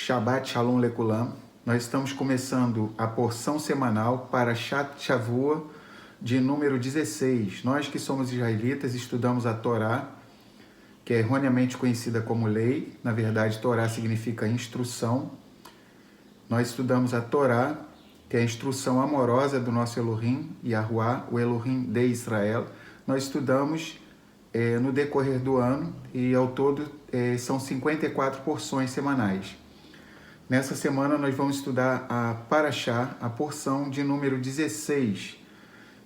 Shabbat Shalom Lekulam. Nós estamos começando a porção semanal para Parashat Shavua de número 16. Nós que somos israelitas estudamos a Torá, que é erroneamente conhecida como lei. Na verdade, Torá significa instrução. Nós estudamos a Torá, que é a instrução amorosa do nosso Elohim, Yahuwah, o Elohim de Israel. Nós estudamos no decorrer do ano e ao todo são 54 porções semanais. Nessa semana nós vamos estudar a Parashá, a porção de número 16.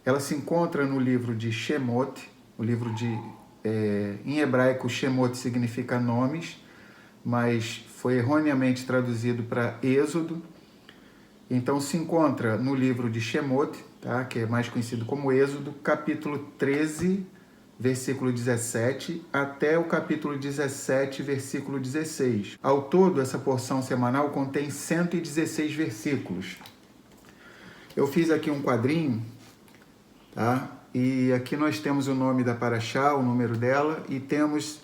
Ela se encontra no livro de Shemot, o livro em hebraico Shemot significa nomes, mas foi erroneamente traduzido para Êxodo. Então se encontra no livro de Shemot, tá? Que é mais conhecido como Êxodo, capítulo 13, versículo 17, até o capítulo 17, versículo 16. Ao todo, essa porção semanal contém 116 versículos. Eu fiz aqui um quadrinho, tá? E aqui nós temos o nome da Parashá, o número dela, e temos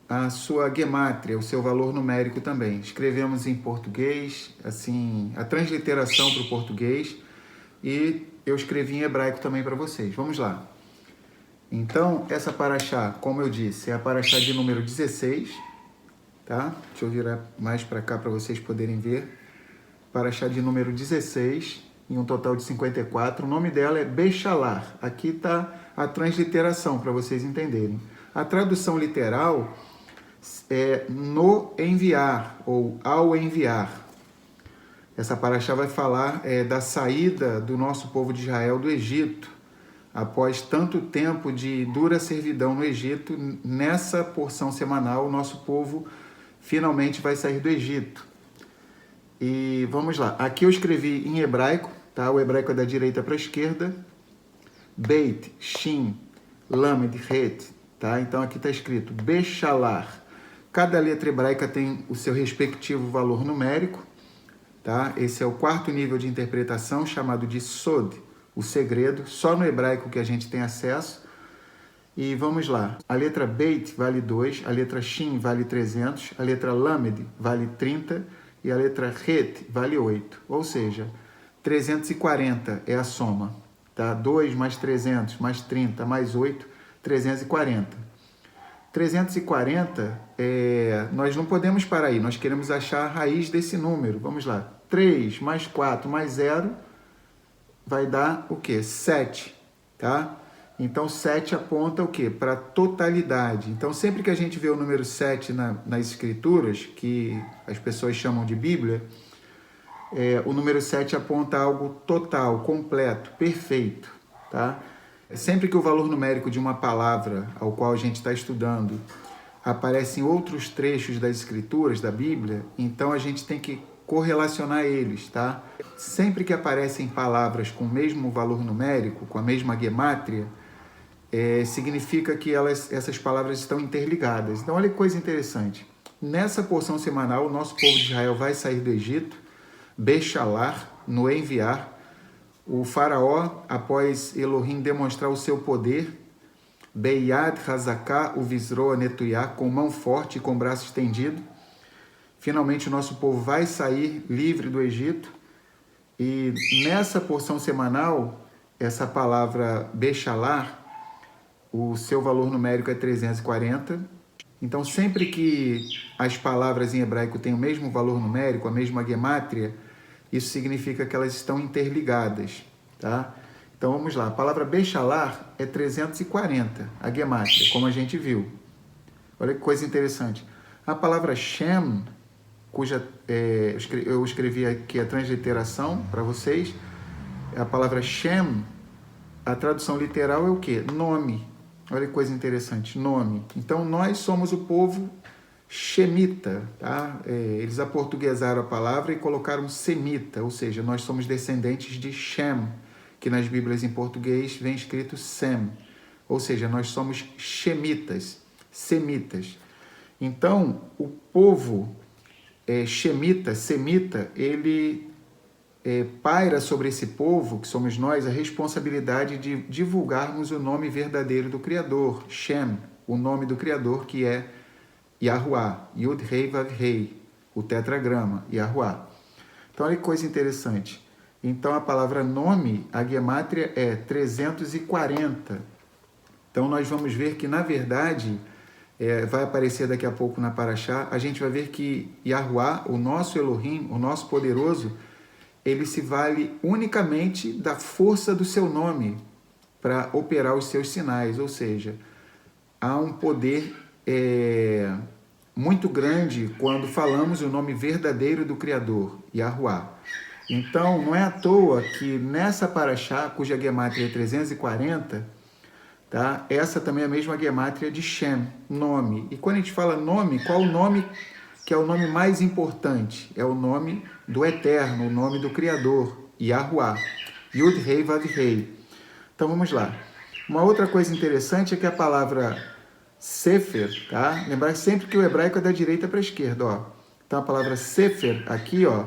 a sua gemátria, o seu valor numérico também. Escrevemos em português, assim, a transliteração para o português, e eu escrevi em hebraico também para vocês. Vamos lá. Então, essa Parashá, como eu disse, é a Parashá de número 16, tá? Deixa eu virar mais para cá para vocês poderem ver. Parashá de número 16, em um total de 54. O nome dela é Bechalar. Aqui está a transliteração, para vocês entenderem. A tradução literal é no enviar, ou ao enviar. Essa Parashá vai falar da saída do nosso povo de Israel do Egito. Após tanto tempo de dura servidão no Egito, nessa porção semanal, o nosso povo finalmente vai sair do Egito. E vamos lá. Aqui eu escrevi em hebraico, tá? O hebraico é da direita para a esquerda. Beit, Shin, Lamed, Het, tá? Então aqui está escrito Bechalar. Cada letra hebraica tem o seu respectivo valor numérico, tá? Esse é o quarto nível de interpretação, chamado de Sod, o segredo, só no hebraico que a gente tem acesso. E vamos lá. A letra Beit vale 2, a letra Shin vale 300, a letra Lamed vale 30 e a letra Het vale 8. Ou seja, 340 é a soma. Tá? 2 mais 300 mais 30 mais 8, 340. 340, nós não podemos parar aí, nós queremos achar a raiz desse número. Vamos lá. 3 mais 4 mais 0 vai dar o quê? 7, tá? Então, 7 aponta o quê? Para a totalidade. Então, sempre que a gente vê o número 7 nas escrituras, que as pessoas chamam de Bíblia, o número 7 aponta algo total, completo, perfeito, tá? Sempre que o valor numérico de uma palavra ao qual a gente está estudando aparece em outros trechos das escrituras, da Bíblia, então a gente tem que correlacionar eles, tá? Sempre que aparecem palavras com o mesmo valor numérico, com a mesma gemátria, significa que essas palavras estão interligadas. Então, olha que coisa interessante. Nessa porção semanal, o nosso povo de Israel vai sair do Egito, Bechalar, no enviar. O faraó, após Elohim demonstrar o seu poder, Beyad Hazaká, o Vizroa Netuyá, com mão forte e com braço estendido, finalmente o nosso povo vai sair livre do Egito. E nessa porção semanal, essa palavra Bechalar, o seu valor numérico é 340. Então, sempre que as palavras em hebraico têm o mesmo valor numérico, a mesma gemátria, isso significa que elas estão interligadas, tá? Então, vamos lá. A palavra Bechalar é 340, a gemátria, como a gente viu. Olha que coisa interessante. A palavra Shem, cuja eu escrevi aqui a transliteração para vocês, a palavra Shem, a tradução literal é o quê? Nome. Olha que coisa interessante, nome. Então, nós somos o povo Shemita, tá? Eles aportuguesaram a palavra e colocaram semita, ou seja, nós somos descendentes de Shem, que nas Bíblias em português vem escrito Sem, ou seja, nós somos Shemitas, semitas. Então, o povo Shemita, semita, ele paira sobre esse povo, que somos nós, a responsabilidade de divulgarmos o nome verdadeiro do Criador, Shem, o nome do Criador, que é Yahuwah, Yud Rei Vav Rei, o tetragrama, Yahuwah. Então, olha que coisa interessante. Então, a palavra nome, a gemátria é 340. Então, nós vamos ver que, na verdade, vai aparecer daqui a pouco na Paraxá, a gente vai ver que Yahuwah, o nosso Elohim, o nosso poderoso, ele se vale unicamente da força do seu nome para operar os seus sinais, ou seja, há um poder muito grande quando falamos o nome verdadeiro do Criador, Yahuwah. Então, não é à toa que nessa Paraxá, cuja gemátria é 340, tá? Essa também é a mesma gemátria de Shem, nome. E quando a gente fala nome, qual o nome que é o nome mais importante? É o nome do Eterno, o nome do Criador, Yahuwah, Yud Rei Vav Rei. Então vamos lá. Uma outra coisa interessante é que a palavra Sefer, tá? Lembrar sempre que o hebraico é da direita para a esquerda, ó. Então a palavra Sefer aqui, ó,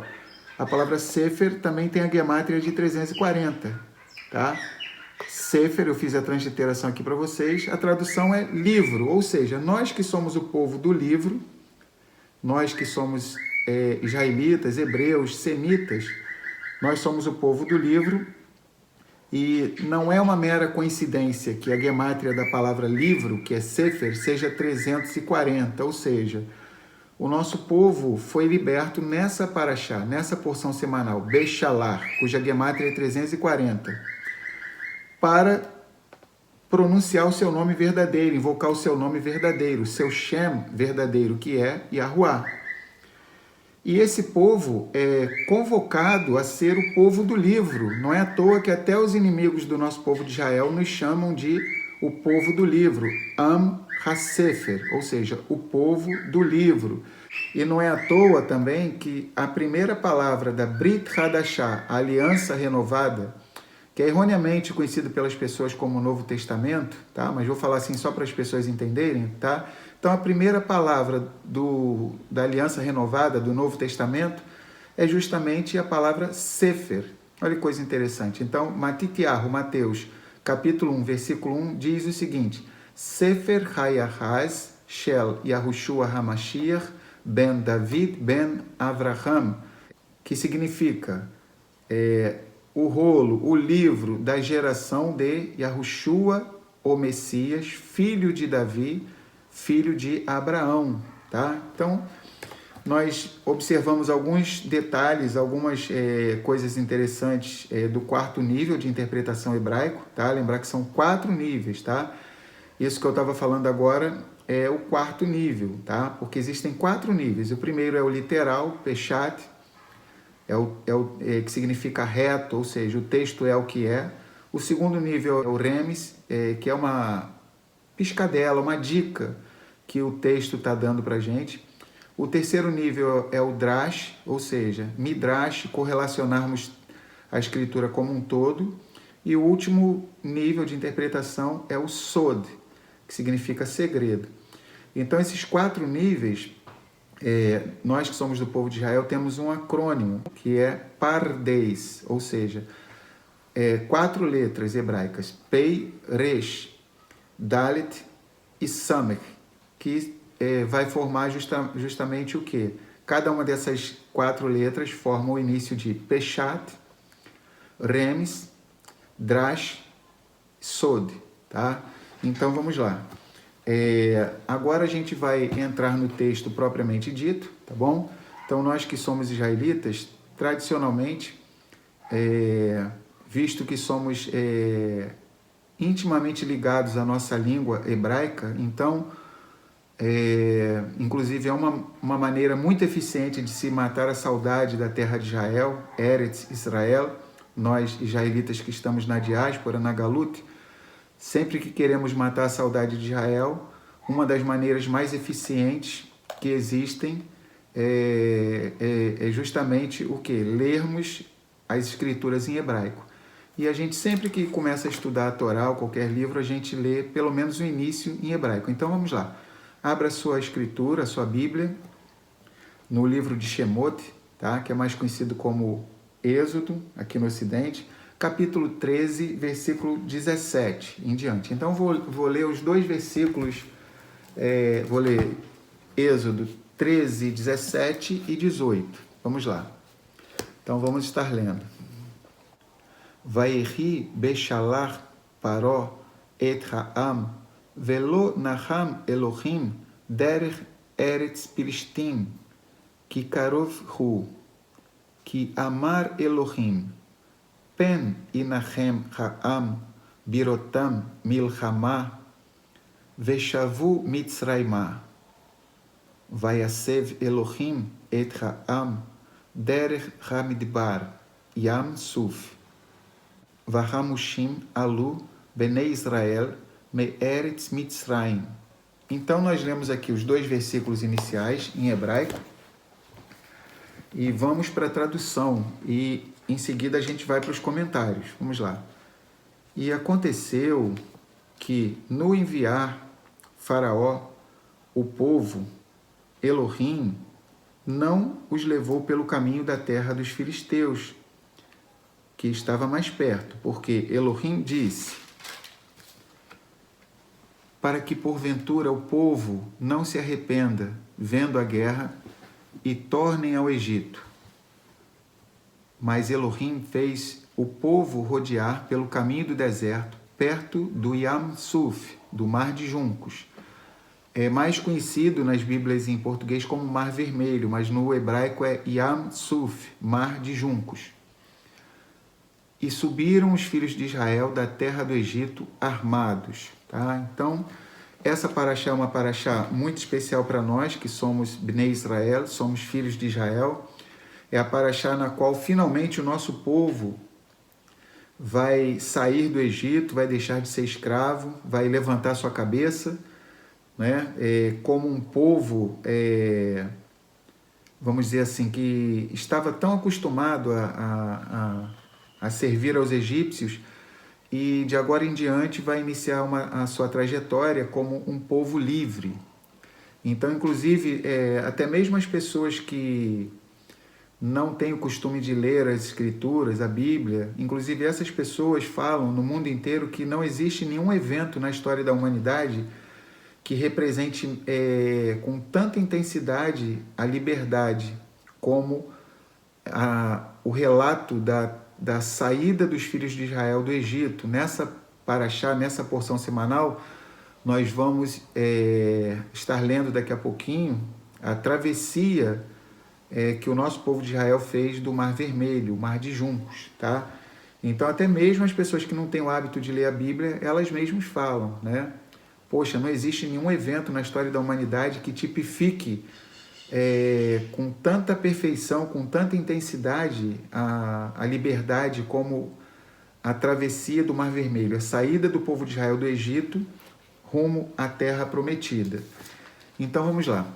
a palavra Sefer também tem a gemátria de 340, tá? Sefer, eu fiz a transliteração aqui para vocês, a tradução é livro, ou seja, nós que somos o povo do livro, nós que somos israelitas, hebreus, semitas, nós somos o povo do livro e não é uma mera coincidência que a gemátria da palavra livro, que é Sefer, seja 340, ou seja, o nosso povo foi liberto nessa paraxá, nessa porção semanal, Bechalar, cuja gemátria é 340, para pronunciar o seu nome verdadeiro, invocar o seu nome verdadeiro, o seu Shem verdadeiro, que é Yahuwah. E esse povo é convocado a ser o povo do livro. Não é à toa que até os inimigos do nosso povo de Israel nos chamam de o povo do livro, Am HaSefer, ou seja, o povo do livro. E não é à toa também que a primeira palavra da Brit Hadashah, a aliança renovada, que é erroneamente conhecido pelas pessoas como Novo Testamento, tá? Mas vou falar assim só para as pessoas entenderem, tá? Então, a primeira palavra da Aliança Renovada, do Novo Testamento, é justamente a palavra Sefer. Olha que coisa interessante. Então, Matitiahu, Mateus, capítulo 1, versículo 1, diz o seguinte: Sefer Hayahaz Shel Yahushua HaMashiach ben David ben Avraham, que significa o rolo, o livro da geração de Yahushua, o Messias, filho de Davi, filho de Abraão, tá? Então, nós observamos alguns detalhes, algumas coisas interessantes do quarto nível de interpretação hebraico, tá? Lembrar que são 4 níveis, tá? Isso que eu estava falando agora é o quarto nível, tá? Porque existem 4 níveis. O primeiro é o literal, Peshat, que significa reto, ou seja, o texto é o que é. O segundo nível é o Remes, que é uma piscadela, uma dica que o texto está dando para a gente. O terceiro nível é o Drash, ou seja, Midrash, correlacionarmos a escritura como um todo. E o último nível de interpretação é o Sod, que significa segredo. Então, esses 4 níveis, nós que somos do povo de Israel temos um acrônimo, que é Pardes, ou seja, 4 letras hebraicas, Pei, Resh, Dalet e Samech, que vai formar justamente o quê? Cada uma dessas 4 letras forma o início de Peshat, Remes, Drash, Sod, tá? Então vamos lá. Agora a gente vai entrar no texto propriamente dito, tá bom? Então nós que somos israelitas, tradicionalmente, visto que somos intimamente ligados à nossa língua hebraica, então, inclusive é uma maneira muito eficiente de se matar a saudade da terra de Israel, Eretz Israel, nós israelitas que estamos na diáspora, na Galut, sempre que queremos matar a saudade de Israel, uma das maneiras mais eficientes que existem é justamente o quê? Lermos as escrituras em hebraico. E a gente sempre que começa a estudar a Torá ou qualquer livro, a gente lê pelo menos o início em hebraico. Então vamos lá. Abra a sua escritura, a sua Bíblia, no livro de Shemot, tá? Que é mais conhecido como Êxodo, aqui no Ocidente, capítulo 13, versículo 17 em diante. Então, vou ler os 2 versículos, vou ler Êxodo 13, 17 e 18. Vamos lá. Então vamos estar lendo. Vayehi beshalach paró et ha'am velo naham Elohim derech eretz Pilishtim ki karov hu ki amar Elohim pen inachem ha'am birotam milchama veshavu mitzrayma vayasev Elohim et ha'am derech hamidbar yam suf vahamushim alu benei Israel me eretz mitzrayim. Então nós lemos aqui os dois versículos iniciais em hebraico e vamos para a tradução e em seguida a gente vai para os comentários. Vamos lá. E aconteceu que no enviar Faraó o povo, Elohim não os levou pelo caminho da terra dos filisteus, que estava mais perto, porque Elohim disse: para que porventura o povo não se arrependa vendo a guerra e tornem ao Egito. Mas Elohim fez o povo rodear pelo caminho do deserto, perto do Yam Suf, do Mar de Juncos. É mais conhecido nas Bíblias em português como Mar Vermelho, mas no hebraico é Yam Suf, Mar de Juncos. E subiram os filhos de Israel da terra do Egito armados. Tá? Então, essa paraxá é uma paraxá muito especial para nós, que somos Bnei Israel, somos filhos de Israel. É a paraxá na qual finalmente o nosso povo vai sair do Egito, vai deixar de ser escravo, vai levantar sua cabeça, né? Como um povo, vamos dizer assim, que estava tão acostumado a servir aos egípcios e de agora em diante vai iniciar a sua trajetória como um povo livre. Então, inclusive, até mesmo as pessoas que não têm o costume de ler as escrituras, a Bíblia, inclusive essas pessoas falam no mundo inteiro que não existe nenhum evento na história da humanidade que represente com tanta intensidade a liberdade como o relato da saída dos filhos de Israel do Egito. Nessa paraxá, nessa porção semanal, nós vamos estar lendo daqui a pouquinho a travessia que o nosso povo de Israel fez do Mar Vermelho, o Mar de Juncos, tá? Então, até mesmo as pessoas que não têm o hábito de ler a Bíblia, elas mesmas falam, né? Poxa, não existe nenhum evento na história da humanidade que tipifique com tanta perfeição, com tanta intensidade a liberdade como a travessia do Mar Vermelho, a saída do povo de Israel do Egito rumo à Terra Prometida. Então vamos lá,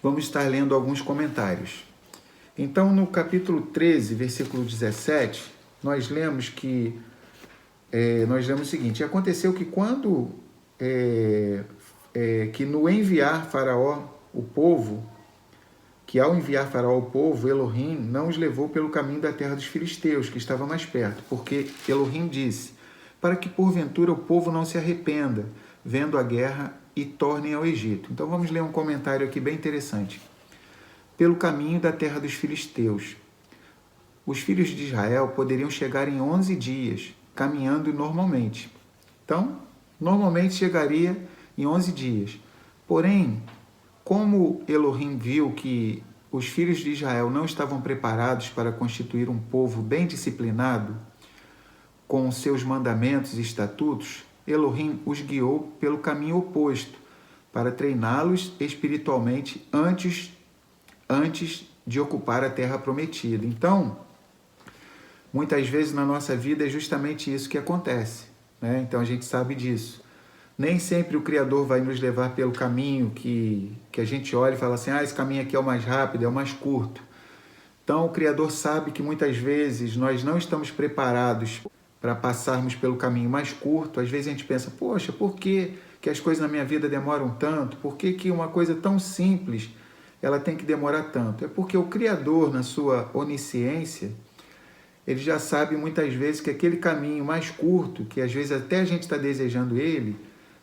vamos estar lendo alguns comentários. Então no capítulo 13, versículo 17, nós lemos o seguinte: aconteceu que quando que no enviar Faraó o povo, que ao enviar Faraó o povo, Elohim não os levou pelo caminho da terra dos filisteus, que estava mais perto, porque Elohim disse: para que porventura o povo não se arrependa, vendo a guerra, e tornem ao Egito. Então vamos ler um comentário aqui bem interessante. Pelo caminho da terra dos filisteus. Os filhos de Israel poderiam chegar em 11 dias, caminhando normalmente. Então, normalmente chegaria em 11 dias. Porém, como Elohim viu que os filhos de Israel não estavam preparados para constituir um povo bem disciplinado, com seus mandamentos e estatutos, Elohim os guiou pelo caminho oposto, para treiná-los espiritualmente antes de ocupar a terra prometida. Então, muitas vezes na nossa vida é justamente isso que acontece, né? Então a gente sabe disso. Nem sempre o Criador vai nos levar pelo caminho que a gente olha e fala assim: esse caminho aqui é o mais rápido, é o mais curto. Então o Criador sabe que muitas vezes nós não estamos preparados para passarmos pelo caminho mais curto. Às vezes a gente pensa: poxa, por que as coisas na minha vida demoram tanto? Por que uma coisa tão simples ela tem que demorar tanto? É porque o Criador, na sua onisciência, ele já sabe muitas vezes que aquele caminho mais curto, que às vezes até a gente está desejando ele,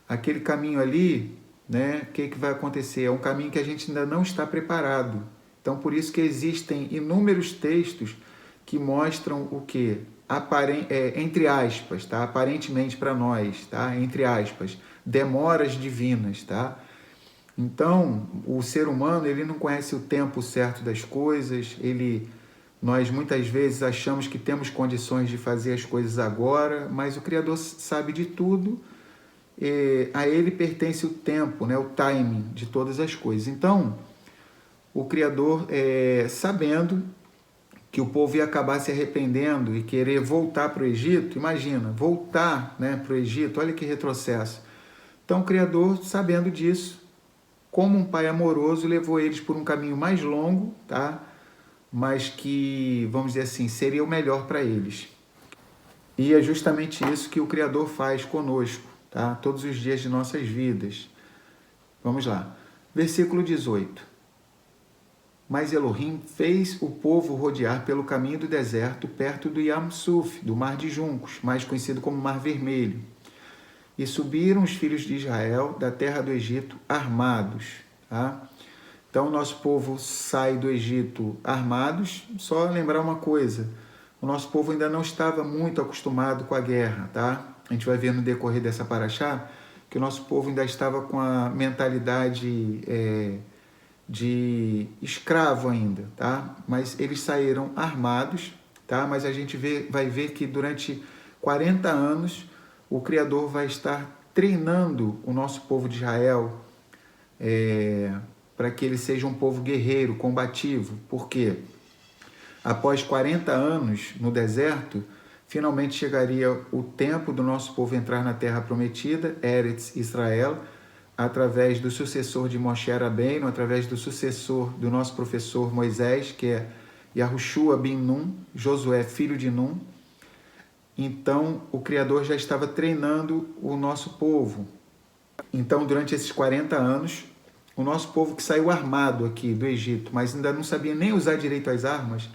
aquele caminho ali né, o que vai acontecer? É um caminho que a gente ainda não está preparado. Então, por isso que existem inúmeros textos que mostram o quê? Entre aspas, tá? Aparentemente para nós, tá? Entre aspas, demoras divinas, tá? Então, o ser humano, ele não conhece o tempo certo das coisas, nós muitas vezes achamos que temos condições de fazer as coisas agora, mas o Criador sabe de tudo, a ele pertence o tempo, né? O timing de todas as coisas. Então, o Criador, sabendo que o povo ia acabar se arrependendo e querer voltar para o Egito, imagina, voltar, né, para o Egito, olha que retrocesso. Então o Criador, sabendo disso, como um pai amoroso, levou eles por um caminho mais longo, tá? Mas que, vamos dizer assim, seria o melhor para eles. E é justamente isso que o Criador faz conosco, tá? Todos os dias de nossas vidas. Vamos lá. Versículo 18. Mas Elohim fez o povo rodear pelo caminho do deserto, perto do Yam Suf, do Mar de Juncos, mais conhecido como Mar Vermelho. E subiram os filhos de Israel da terra do Egito armados. Tá? Então, o nosso povo sai do Egito armados. Só lembrar uma coisa, o nosso povo ainda não estava muito acostumado com a guerra. Tá? A gente vai ver no decorrer dessa paraxá que o nosso povo ainda estava com a mentalidade de escravo ainda, tá? Mas eles saíram armados, tá? Mas a gente vai ver que durante 40 anos o Criador vai estar treinando o nosso povo de Israel para que ele seja um povo guerreiro, combativo. Por quê? Após 40 anos no deserto, finalmente chegaria o tempo do nosso povo entrar na Terra Prometida, Eretz Israel, através do sucessor de Moshe Rabbeinu, através do sucessor do nosso professor Moisés, que é Yahushua bin Nun, Josué, filho de Nun. Então, o Criador já estava treinando o nosso povo. Então, durante esses 40 anos, o nosso povo que saiu armado aqui do Egito, mas ainda não sabia nem usar direito as armas,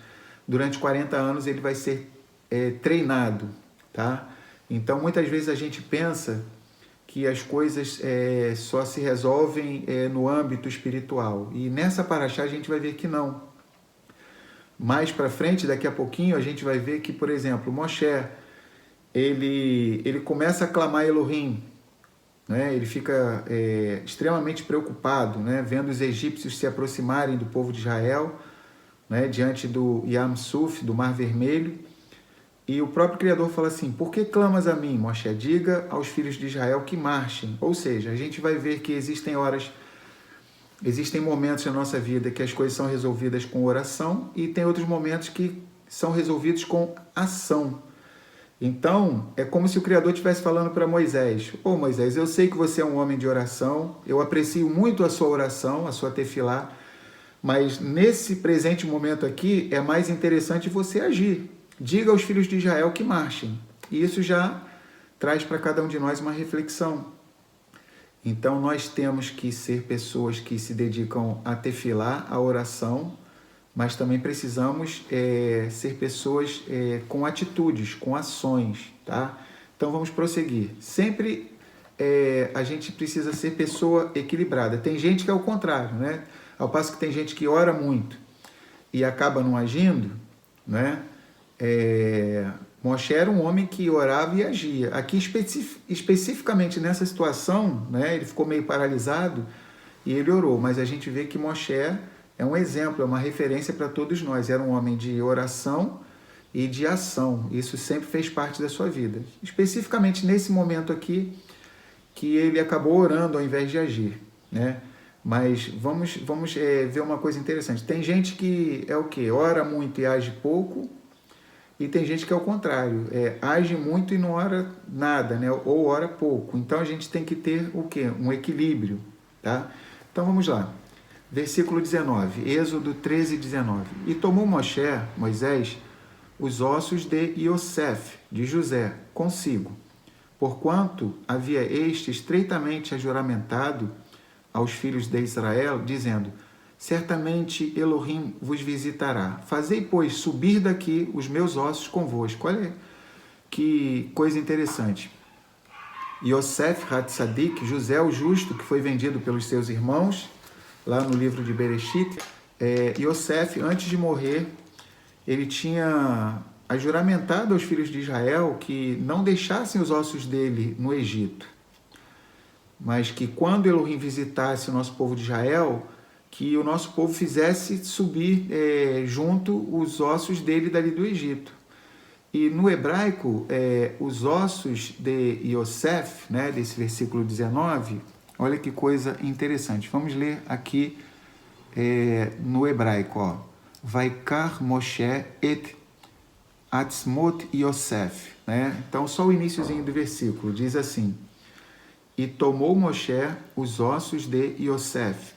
durante 40 anos ele vai ser treinado, tá? Então, muitas vezes a gente pensa que as coisas só se resolvem no âmbito espiritual. E nessa paraxá a gente vai ver que não. Mais para frente, daqui a pouquinho, a gente vai ver que, por exemplo, Moshe, ele começa a clamar Elohim, né? Ele fica extremamente preocupado, né? Vendo os egípcios se aproximarem do povo de Israel, né? Diante do Yam Suf, do Mar Vermelho. E o próprio Criador fala assim, por que clamas a mim, Moshe? Diga aos filhos de Israel que marchem. Ou seja, a gente vai ver que existem momentos na nossa vida que as coisas são resolvidas com oração e tem outros momentos que são resolvidos com ação. Então, é como se o Criador estivesse falando para Moisés, ô Moisés, eu sei que você é um homem de oração, eu aprecio muito a sua oração, a sua tefilá, mas nesse presente momento aqui é mais interessante você agir. Diga aos filhos de Israel que marchem. E isso já traz para cada um de nós uma reflexão. Então, nós temos que ser pessoas que se dedicam a tefilá, a oração, mas também precisamos ser pessoas com atitudes, com ações, tá? Então, vamos prosseguir. Sempre a gente precisa ser pessoa equilibrada. Tem gente que é o contrário, né? Ao passo que tem gente que ora muito e acaba não agindo, né? Moshe era um homem que orava e agia. Aqui, especificamente nessa situação, né, ele ficou meio paralisado e ele orou. Mas a gente vê que Moshe é um exemplo, é uma referência para todos nós. Era um homem de oração e de ação. Isso sempre fez parte da sua vida. Especificamente nesse momento aqui, que ele acabou orando ao invés de agir, né? Mas vamos ver uma coisa interessante. Tem gente que é o quê? Ora muito e age pouco. E tem gente que é o contrário, age muito e não ora nada, né? Ou ora pouco. Então a gente tem que ter o quê? Um equilíbrio, tá? Então vamos lá. Versículo 19, Êxodo 13, 19. E tomou Moisés, os ossos de Iosef, de José, consigo, porquanto havia este estreitamente ajuramentado aos filhos de Israel, dizendo, certamente Elohim vos visitará. Fazei, pois, subir daqui os meus ossos convosco. Olha que coisa interessante. Yosef Hatzadik, José o justo, que foi vendido pelos seus irmãos, lá no livro de Bereshit. Yosef, antes de morrer, ele tinha juramentado aos filhos de Israel que não deixassem os ossos dele no Egito, mas que quando Elohim visitasse o nosso povo de Israel, que o nosso povo fizesse subir junto os ossos dele dali do Egito. E no hebraico, os ossos de Yosef, né, desse versículo 19, olha que coisa interessante. Vamos ler aqui no hebraico, ó. Vaikar Moshe et Atzmot Yosef, né? Então, só o iniciozinho do versículo diz assim: e tomou Moshe os ossos de Yosef.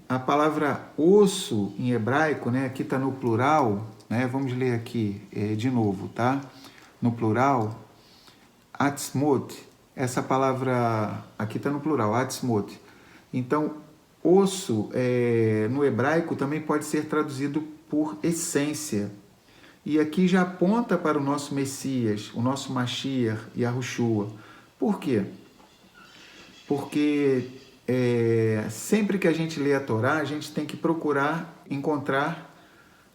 A palavra osso em hebraico, né, aqui está no plural, né? Vamos ler aqui de novo, tá? No plural, Atzmot, essa palavra aqui está no plural, Atzmot. Então, osso no hebraico também pode ser traduzido por essência. E aqui já aponta para o nosso Messias, o nosso Mashiach, Yahushua. Por quê? Porque sempre que a gente lê a Torá, a gente tem que procurar encontrar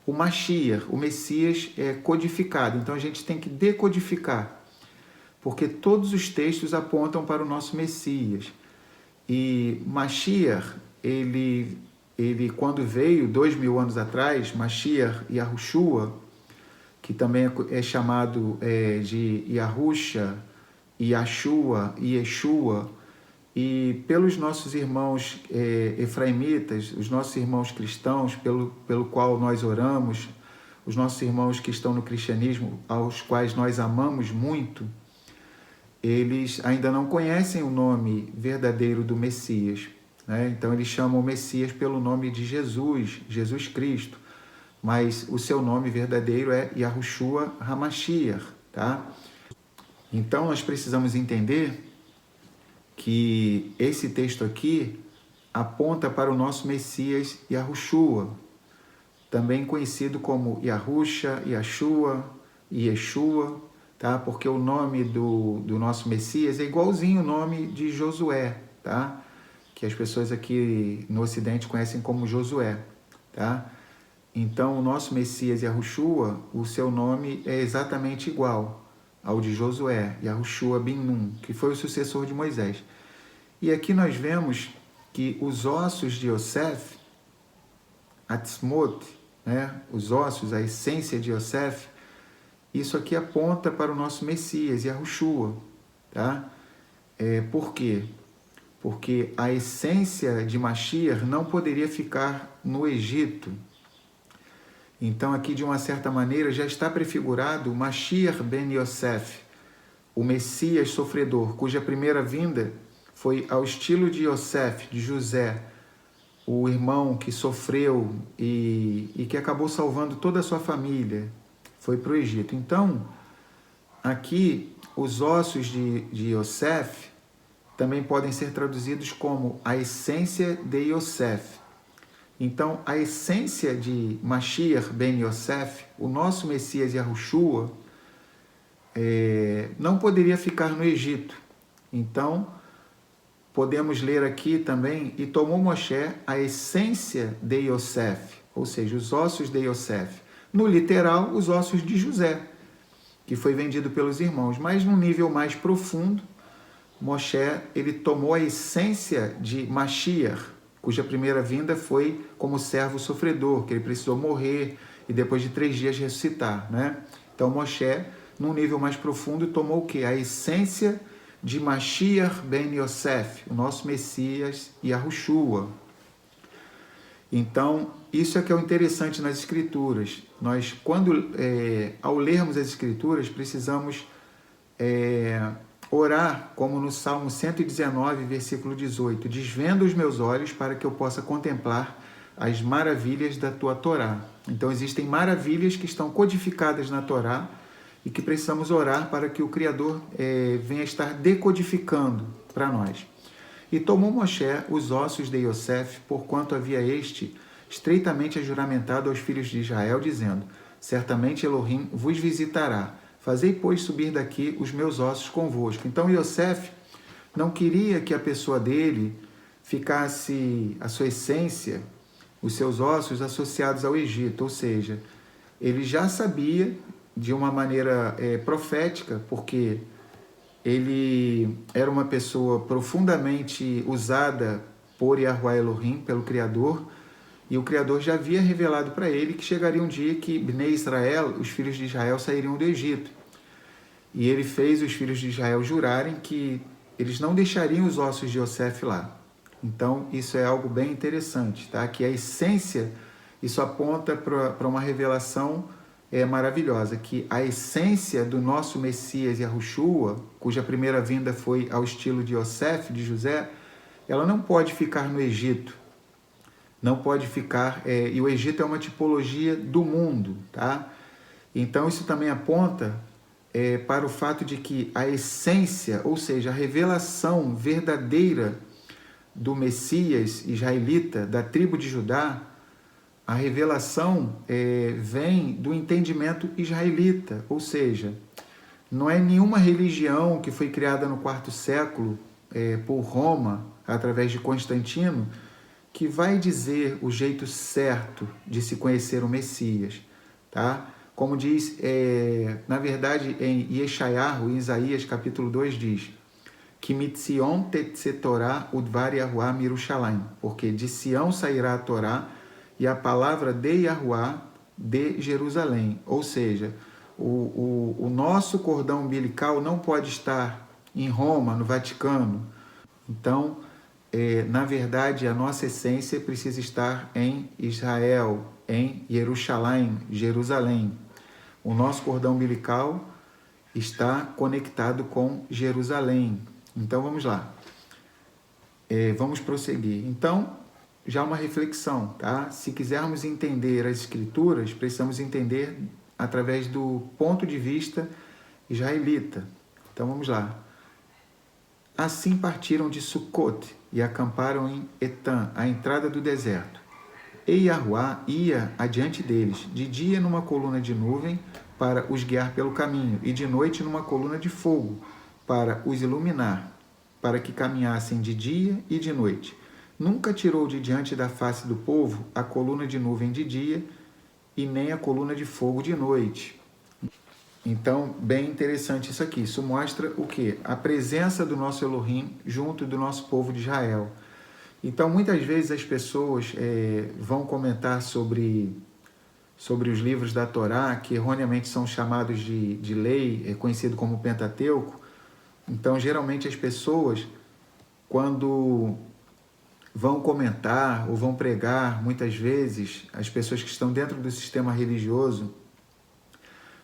o Mashiach, o Messias codificado. Então a gente tem que decodificar, porque todos os textos apontam para o nosso Messias. E Mashiach, ele quando veio 2000 anos atrás, Mashiach Yahushua, que também é chamado de Yahusha, Yashua, Yeshua, e pelos nossos irmãos efraimitas, os nossos irmãos cristãos, pelo qual nós oramos, os nossos irmãos que estão no cristianismo, aos quais nós amamos muito, eles ainda não conhecem o nome verdadeiro do Messias, né? Então eles chamam o Messias pelo nome de Jesus, Jesus Cristo, mas o seu nome verdadeiro é Yahushua HaMashiach, tá? Então nós precisamos entender que esse texto aqui aponta para o nosso Messias Yahushua, também conhecido como Yahusha, Yashua, Yeshua, tá? Porque o nome do nosso Messias é igualzinho o nome de Josué, tá? Que as pessoas aqui no Ocidente conhecem como Josué, tá? Então, o nosso Messias Yahushua, o seu nome é exatamente igual ao de Josué, Yahushua bin Nun, que foi o sucessor de Moisés. E aqui nós vemos que os ossos de Yosef, Atzmot, né, os ossos, a essência de Yosef, isso aqui aponta para o nosso Messias, Yahushua, tá? Por quê? Porque a essência de Mashiach não poderia ficar no Egito. Então, aqui, de uma certa maneira, já está prefigurado o Mashiach ben Yosef, o Messias sofredor, cuja primeira vinda foi ao estilo de Yosef, de José, o irmão que sofreu e que acabou salvando toda a sua família, foi para o Egito. Então, aqui, os ossos de Yosef também podem ser traduzidos como a essência de Yosef. Então, a essência de Mashiach ben Yosef, o nosso Messias Yahushua, não poderia ficar no Egito. Então, podemos ler aqui também, e tomou Moshe a essência de Yosef, ou seja, os ossos de Yosef. No literal, os ossos de José, que foi vendido pelos irmãos. Mas num nível mais profundo, Moshe, ele tomou a essência de Mashiach, cuja primeira vinda foi como servo sofredor, que ele precisou morrer e depois de 3 dias ressuscitar, né? Então Moshe, num nível mais profundo, tomou o quê? A essência de Mashiach ben Yosef, o nosso Messias Yahushua. Então, isso é que é o interessante nas Escrituras. Nós, ao lermos as Escrituras, precisamos orar, como no Salmo 119, versículo 18, desvenda os meus olhos para que eu possa contemplar as maravilhas da tua Torá. Então, existem maravilhas que estão codificadas na Torá e que precisamos orar para que o Criador venha estar decodificando para nós. E tomou Moshe os ossos de Yosef, porquanto havia este estreitamente ajuramentado aos filhos de Israel, dizendo, certamente Elohim vos visitará, Fazei, pois, subir daqui os meus ossos convosco. Então, Yosef não queria que a pessoa dele ficasse, a sua essência, os seus ossos associados ao Egito, ou seja, ele já sabia de uma maneira profética, porque ele era uma pessoa profundamente usada por Yahuwah Elohim, pelo Criador, e o Criador já havia revelado para ele que chegaria um dia que Bnei Israel, os filhos de Israel, sairiam do Egito. E ele fez os filhos de Israel jurarem que eles não deixariam os ossos de Yosef lá. Então, isso é algo bem interessante, tá? Que a essência, isso aponta para uma revelação maravilhosa, que a essência do nosso Messias Yahushua, cuja primeira vinda foi ao estilo de Yosef, de José, ela não pode ficar no Egito, não pode ficar, e o Egito é uma tipologia do mundo, tá? Então isso também aponta para o fato de que a essência, ou seja, a revelação verdadeira do Messias israelita, da tribo de Judá, a revelação vem do entendimento israelita, ou seja, não é nenhuma religião que foi criada no quarto século por Roma, através de Constantino, que vai dizer o jeito certo de se conhecer o Messias, tá? Como diz, na verdade, em Yeshayahu, em Isaías, capítulo 2, diz que Mitzion tetze Torá udvar Yahuwah mirushalayim, porque de Sião sairá a Torá e a palavra de Yahuwah de Jerusalém. Ou seja, o nosso cordão umbilical não pode estar em Roma, no Vaticano. Então, na verdade, a nossa essência precisa estar em Israel, em Jerusalém, Jerusalém. O nosso cordão umbilical está conectado com Jerusalém. Então, vamos lá. Vamos prosseguir. Então, já uma reflexão, tá? Se quisermos entender as Escrituras, precisamos entender através do ponto de vista israelita. Então, vamos lá. Assim partiram de Sucot e acamparam em Etam, à entrada do deserto. E Yahuwah ia adiante deles, de dia numa coluna de nuvem para os guiar pelo caminho, e de noite numa coluna de fogo para os iluminar, para que caminhassem de dia e de noite. Nunca tirou de diante da face do povo a coluna de nuvem de dia e nem a coluna de fogo de noite. Então, bem interessante isso aqui. Isso mostra o quê? A presença do nosso Elohim junto do nosso povo de Israel. Então, muitas vezes as pessoas vão comentar sobre os livros da Torá, que erroneamente são chamados de lei, conhecido como Pentateuco. Então, geralmente as pessoas, quando vão comentar ou vão pregar, muitas vezes, as pessoas que estão dentro do sistema religioso,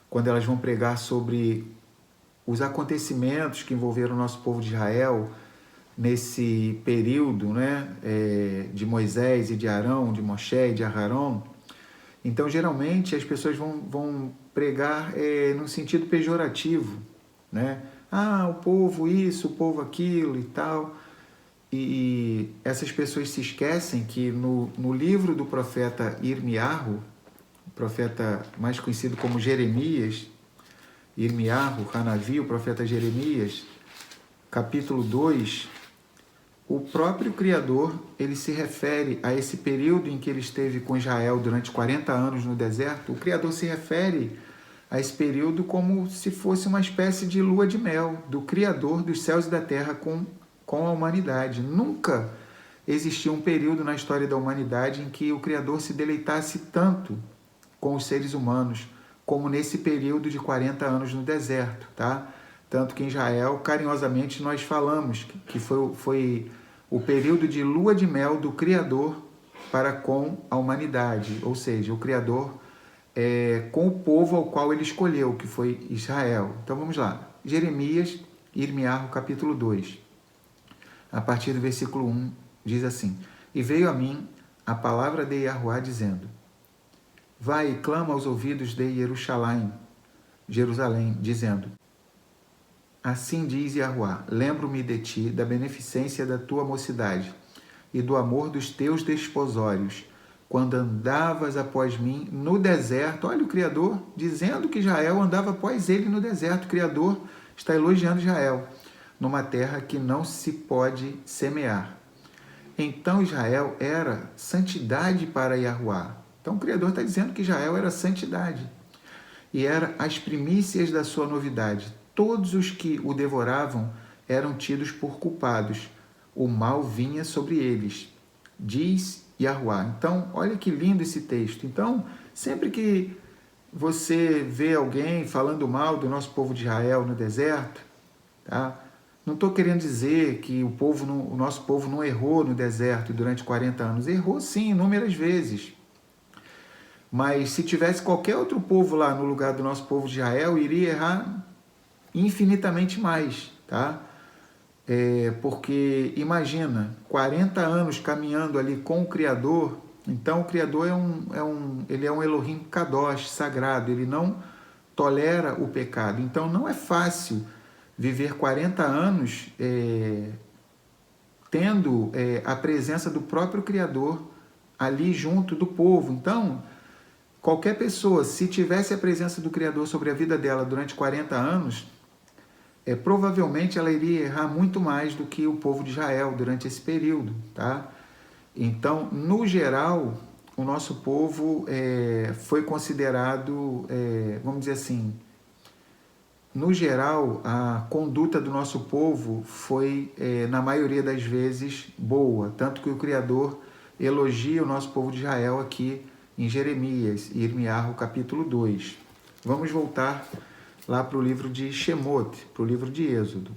quando elas vão pregar sobre os acontecimentos que envolveram o nosso povo de Israel nesse período, né, de Moisés e de Arão, de Moshe e de Aharon, então geralmente as pessoas vão pregar no sentido pejorativo, né? Ah, o povo isso, o povo aquilo e tal. E essas pessoas se esquecem que no livro do profeta Irmiarro, o profeta mais conhecido como Jeremias, Irmiarro, Hanavi, o profeta Jeremias, capítulo 2, o próprio Criador, ele se refere a esse período em que ele esteve com Israel durante 40 anos no deserto. O Criador se refere a esse período como se fosse uma espécie de lua de mel do Criador dos céus e da terra com a humanidade. Nunca existiu um período na história da humanidade em que o Criador se deleitasse tanto com os seres humanos, como nesse período de 40 anos no deserto, tá? Tanto que em Israel, carinhosamente, nós falamos que foi o período de lua de mel do Criador para com a humanidade, ou seja, o Criador com o povo ao qual ele escolheu, que foi Israel. Então vamos lá, Jeremias, Irmiarro, capítulo 2, a partir do versículo 1, diz assim: E veio a mim a palavra de Yahuwah dizendo: Vai e clama aos ouvidos de Jerusalém, dizendo: Assim diz Yahuwah, lembro-me de ti, da beneficência da tua mocidade e do amor dos teus desposórios, quando andavas após mim no deserto. Olha o Criador dizendo que Israel andava após ele no deserto. O Criador está elogiando Israel, numa terra que não se pode semear. Então Israel era santidade para Yahuwá. Então o Criador está dizendo que Israel era santidade. E era as primícias da sua novidade. Todos os que o devoravam eram tidos por culpados. O mal vinha sobre eles, diz Yahuwá. Então, olha que lindo esse texto. Então, sempre que você vê alguém falando mal do nosso povo de Israel no deserto, tá? Não estou querendo dizer que o nosso povo não errou no deserto durante 40 anos. Errou sim, inúmeras vezes. Mas se tivesse qualquer outro povo lá no lugar do nosso povo de Israel, iria errar infinitamente mais, tá? Porque imagina, 40 anos caminhando ali com o Criador. Então o Criador ele é um Elohim Kadosh, sagrado, ele não tolera o pecado. Então não é fácil viver 40 anos tendo a presença do próprio Criador ali junto do povo. Então, qualquer pessoa, se tivesse a presença do Criador sobre a vida dela durante 40 anos, provavelmente ela iria errar muito mais do que o povo de Israel durante esse período, tá? Então, no geral, o nosso povo foi considerado, vamos dizer assim, no geral, a conduta do nosso povo foi, na maioria das vezes, boa, tanto que o Criador elogia o nosso povo de Israel aqui em Jeremias, Irmiarro, capítulo 2. Vamos voltar lá para o livro de Shemot, para o livro de Êxodo.